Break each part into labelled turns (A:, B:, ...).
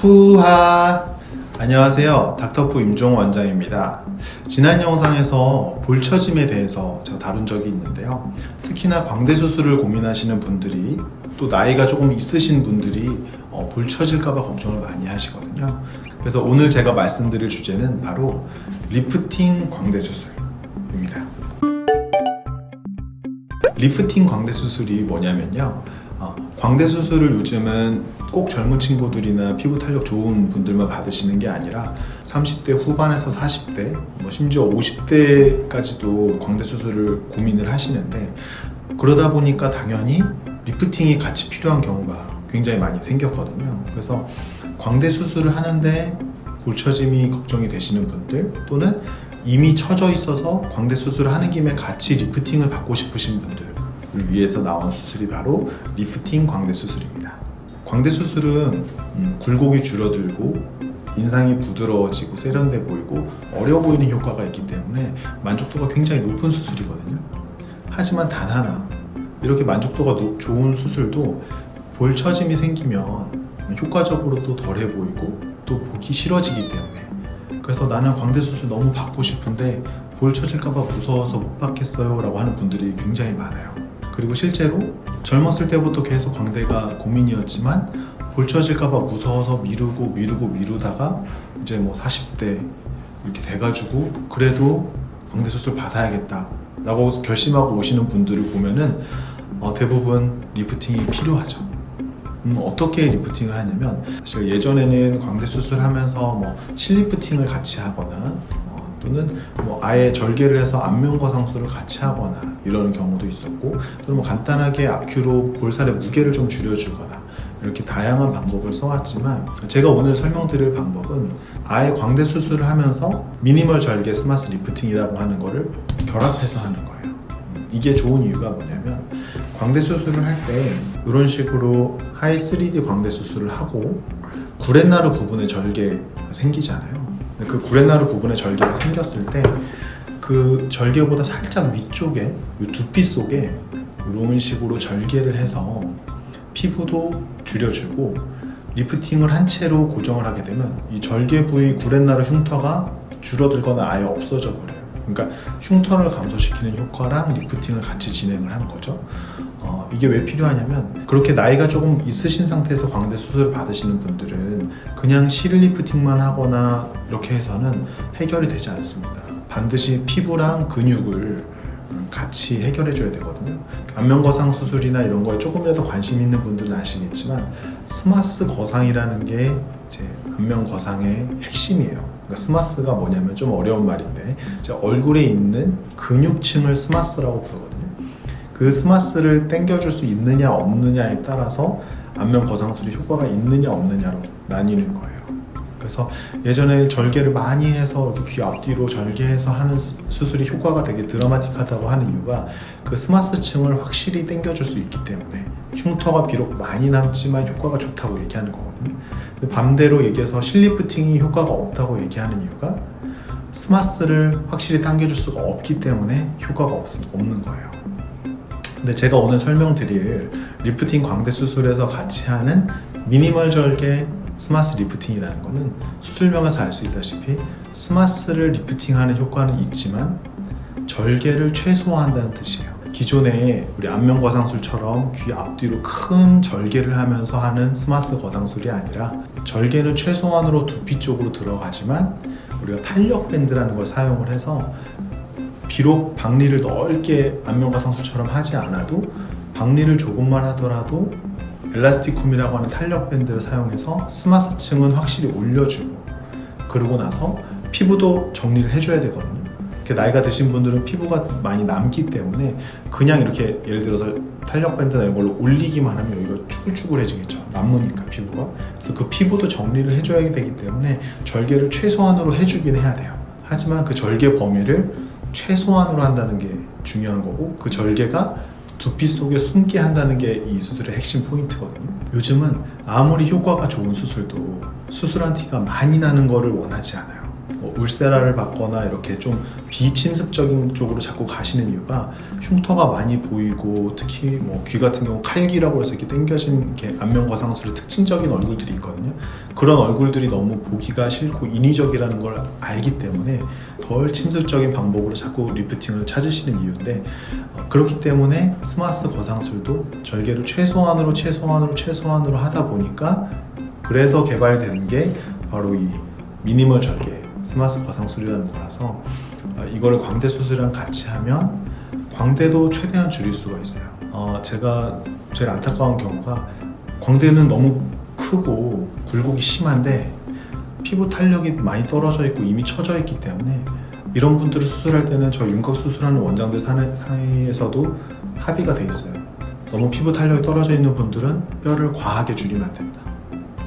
A: 푸하! 안녕하세요. 닥터푸 임종호 원장입니다. 지난 영상에서 볼처짐에 대해서 제가 다룬 적이 있는데요. 특히나 광대 수술을 고민하시는 분들이 또 나이가 조금 있으신 분들이 볼처질까봐 걱정을 많이 하시거든요. 그래서 오늘 제가 말씀드릴 주제는 바로 리프팅 광대 수술입니다. 리프팅 광대 수술이 뭐냐면요. 광대 수술을 요즘은 꼭 젊은 친구들이나 피부 탄력 좋은 분들만 받으시는 게 아니라 30대 후반에서 40대, 심지어 50대까지도 광대 수술을 고민을 하시는데, 그러다 보니까 당연히 리프팅이 같이 필요한 경우가 굉장히 많이 생겼거든요. 그래서 광대 수술을 하는데 볼처짐이 걱정이 되시는 분들, 또는 이미 처져 있어서 광대 수술을 하는 김에 같이 리프팅을 받고 싶으신 분들을 위해서 나온 수술이 바로 리프팅 광대 수술입니다. 광대 수술은 굴곡이 줄어들고 인상이 부드러워지고 세련돼 보이고 어려 보이는 효과가 있기 때문에 만족도가 굉장히 높은 수술이거든요. 하지만 단 하나, 이렇게 만족도가 좋은 수술도 볼처짐이 생기면 효과적으로 또 덜해 보이고 또 보기 싫어지기 때문에, 그래서 나는 광대 수술 너무 받고 싶은데 볼처질까봐 무서워서 못 받겠어요 라고 하는 분들이 굉장히 많아요. 그리고 실제로 젊었을 때부터 계속 광대가 고민이었지만 볼처질까봐 무서워서 미루다가 이제 40대 이렇게 돼가지고 그래도 광대 수술 받아야겠다 라고 결심하고 오시는 분들을 보면은 대부분 리프팅이 필요하죠. 어떻게 리프팅을 하냐면, 사실 예전에는 광대 수술하면서 실리프팅을 같이 하거나 또는 아예 절개를 해서 안면거상술을 같이 하거나 이런 경우도 있었고, 또는 간단하게 아큐로 볼살의 무게를 좀 줄여주거나, 이렇게 다양한 방법을 써왔지만 제가 오늘 설명드릴 방법은 아예 광대 수술을 하면서 미니멀 절개 스마스 리프팅이라고 하는 거를 결합해서 하는 거예요. 이게 좋은 이유가 뭐냐면, 광대 수술을 할 때 이런 식으로 하이 3D 광대 수술을 하고 구렛나루 부분에 절개가 생기잖아요. 그 구렛나루 부분에 절개가 생겼을 때 그 절개보다 살짝 위쪽에, 이 두피 속에 이런 식으로 절개를 해서 피부도 줄여주고 리프팅을 한 채로 고정을 하게 되면 이 절개 부위 구렛나루 흉터가 줄어들거나 아예 없어져 버려요. 그러니까 흉터를 감소시키는 효과랑 리프팅을 같이 진행을 하는 거죠. 이게 왜 필요하냐면, 그렇게 나이가 조금 있으신 상태에서 광대 수술을 받으시는 분들은 그냥 실 리프팅만 하거나 이렇게 해서는 해결이 되지 않습니다. 반드시 피부랑 근육을 같이 해결해 줘야 되거든요. 안면거상 수술이나 이런 거에 조금이라도 관심 있는 분들은 아시겠지만 스마스 거상이라는 게 이제 안면거상의 핵심이에요. 그러니까 스마스가 뭐냐면, 좀 어려운 말인데 얼굴에 있는 근육층을 스마스라고 부르거든요. 그 스마스를 당겨줄 수 있느냐 없느냐에 따라서 안면거상술이 효과가 있느냐 없느냐로 나뉘는 거예요. 그래서 예전에 절개를 많이 해서 귀 앞뒤로 절개해서 하는 수술이 효과가 되게 드라마틱하다고 하는 이유가 그 스마스층을 확실히 당겨줄 수 있기 때문에, 흉터가 비록 많이 남지만 효과가 좋다고 얘기하는 거거든요. 반대로 얘기해서 실리프팅이 효과가 없다고 얘기하는 이유가 스마스를 확실히 당겨줄 수가 없기 때문에 효과가 없는 거예요. 근데 제가 오늘 설명드릴 리프팅 광대 수술에서 같이 하는 미니멀 절개 스마스 리프팅이라는 거는 수술명에서 알 수 있다시피 스마스를 리프팅하는 효과는 있지만 절개를 최소화한다는 뜻이에요. 기존에 우리 안면거상술처럼 귀 앞뒤로 큰 절개를 하면서 하는 스마스 거상술이 아니라, 절개는 최소한으로 두피 쪽으로 들어가지만 우리가 탄력 밴드라는 걸 사용을 해서 비록 박리를 넓게 안면거상술처럼 하지 않아도 박리를 조금만 하더라도 엘라스티쿰이라고 하는 탄력 밴드를 사용해서 스마스층은 확실히 올려주고, 그러고 나서 피부도 정리를 해줘야 되거든요. 나이가 드신 분들은 피부가 많이 남기 때문에 그냥 이렇게 예를 들어서 탄력 밴드나 이런 걸로 올리기만 하면 여기가 쭈글쭈글해지겠죠. 남으니까 피부가. 그래서 그 피부도 정리를 해줘야 되기 때문에 절개를 최소한으로 해주긴 해야 돼요. 하지만 그 절개 범위를 최소한으로 한다는 게 중요한 거고, 그 절개가 두피 속에 숨게 한다는 게 이 수술의 핵심 포인트거든요. 요즘은 아무리 효과가 좋은 수술도 수술한 티가 많이 나는 거를 원하지 않아요. 뭐 울세라를 받거나 이렇게 좀 비침습적인 쪽으로 자꾸 가시는 이유가 흉터가 많이 보이고 특히 뭐 귀 같은 경우 칼귀라고 해서 이렇게 당겨진 이렇게 안면 거상술의 특징적인 얼굴들이 있거든요. 그런 얼굴들이 너무 보기가 싫고 인위적이라는 걸 알기 때문에 덜 침습적인 방법으로 자꾸 리프팅을 찾으시는 이유인데 그렇기 때문에 스마스 거상술도 절개를 최소한으로 하다 보니까 그래서 개발된 게 바로 이 미니멀 절개 스마스 거상술이라는 거라서 이거를 광대 수술이랑 같이 하면 광대도 최대한 줄일 수가 있어요. 제가 제일 안타까운 경우가 광대는 너무 크고 굴곡이 심한데 피부 탄력이 많이 떨어져 있고 이미 처져 있기 때문에 이런 분들을 수술할 때는 저 윤곽 수술하는 원장들 사이에서도 합의가 돼 있어요. 너무 피부 탄력이 떨어져 있는 분들은 뼈를 과하게 줄이면 안 된다.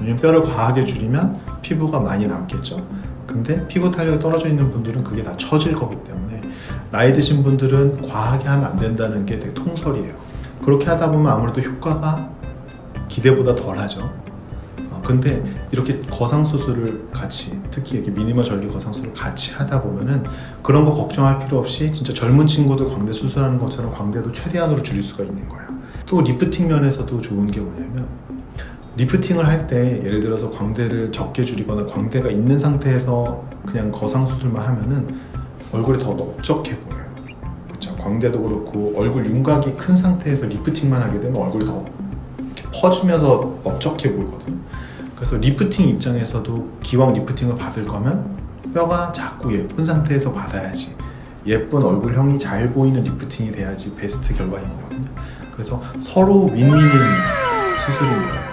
A: 왜냐면 뼈를 과하게 줄이면 피부가 많이 남겠죠. 근데 피부 탄력이 떨어져 있는 분들은 그게 다 처질 거기 때문에 나이 드신 분들은 과하게 하면 안 된다는 게 되게 통설이에요. 그렇게 하다 보면 아무래도 효과가 기대보다 덜하죠. 근데 이렇게 거상수술을 같이 특히 이렇게 미니멀 절개 거상수술을 같이 하다 보면은 그런 거 걱정할 필요 없이 진짜 젊은 친구들 광대 수술하는 것처럼 광대도 최대한으로 줄일 수가 있는 거예요. 또 리프팅 면에서도 좋은 게 뭐냐면 리프팅을 할 때 예를 들어서 광대를 적게 줄이거나 광대가 있는 상태에서 그냥 거상수술만 하면은 얼굴이 더 넓적해 보여요. 그렇죠? 광대도 그렇고 얼굴 윤곽이 큰 상태에서 리프팅만 하게 되면 얼굴이 더 이렇게 퍼지면서 넓적해 보이거든요. 그래서 리프팅 입장에서도 기왕 리프팅을 받을 거면 뼈가 작고 예쁜 상태에서 받아야지 예쁜 얼굴형이 잘 보이는 리프팅이 돼야지 베스트 결과인 거거든요. 그래서 서로 윈윈인 수술입니다.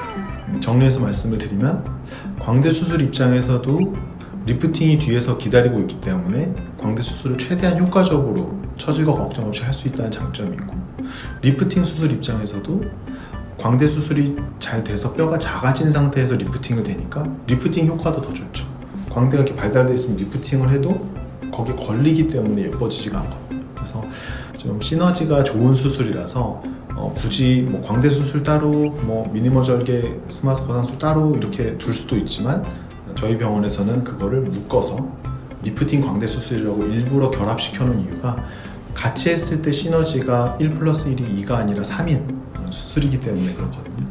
A: 정리해서 말씀을 드리면 광대 수술 입장에서도 리프팅이 뒤에서 기다리고 있기 때문에 광대 수술을 최대한 효과적으로 처질과 걱정 없이 할 수 있다는 장점이 있고 리프팅 수술 입장에서도 광대 수술이 잘 돼서 뼈가 작아진 상태에서 리프팅을 되니까 리프팅 효과도 더 좋죠. 광대가 이렇게 발달되어 있으면 리프팅을 해도 거기에 걸리기 때문에 예뻐지지가 않거든요. 그래서 좀 시너지가 좋은 수술이라서 굳이 뭐 광대 수술 따로 뭐 미니멀 절개 스마스 거상술 따로 이렇게 둘 수도 있지만 저희 병원에서는 그거를 묶어서 리프팅 광대 수술이라고 일부러 결합시켜 놓은 이유가 같이 했을 때 시너지가 1+1이 2가 아니라 3인 수술이기 때문에 그렇거든요.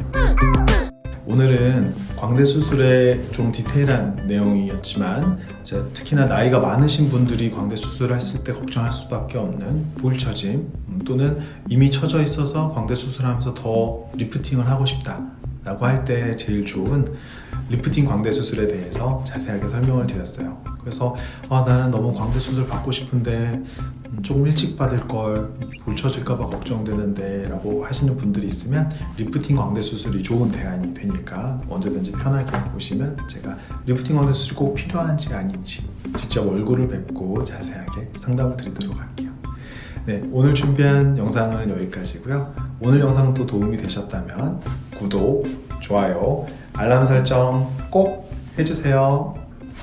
A: 오늘은 광대 수술의 좀 디테일한 내용이었지만 특히나 나이가 많으신 분들이 광대 수술을 했을 때 걱정할 수밖에 없는 볼처짐 또는 이미 처져 있어서 광대 수술하면서 더 리프팅을 하고 싶다 라고 할 때 제일 좋은 리프팅 광대 수술에 대해서 자세하게 설명을 드렸어요. 그래서 나는 너무 광대 수술 받고 싶은데 조금 일찍 받을 걸 볼쳐질까봐 걱정되는데 라고 하시는 분들이 있으면 리프팅 광대 수술이 좋은 대안이 되니까 언제든지 편하게 보시면 제가 리프팅 광대 수술이 꼭 필요한지 아닌지 직접 얼굴을 뵙고 자세하게 상담을 드리도록 할게요. 네, 오늘 준비한 영상은 여기까지고요. 오늘 영상도 도움이 되셨다면 구독, 좋아요, 알람 설정 꼭 해주세요.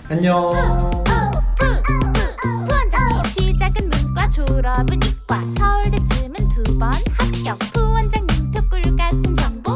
A: 안녕.
B: 부원장님 시작은 문과 졸업은 이과 서울대쯤은 2번 합격. 부원장님 표꿀 같은 정보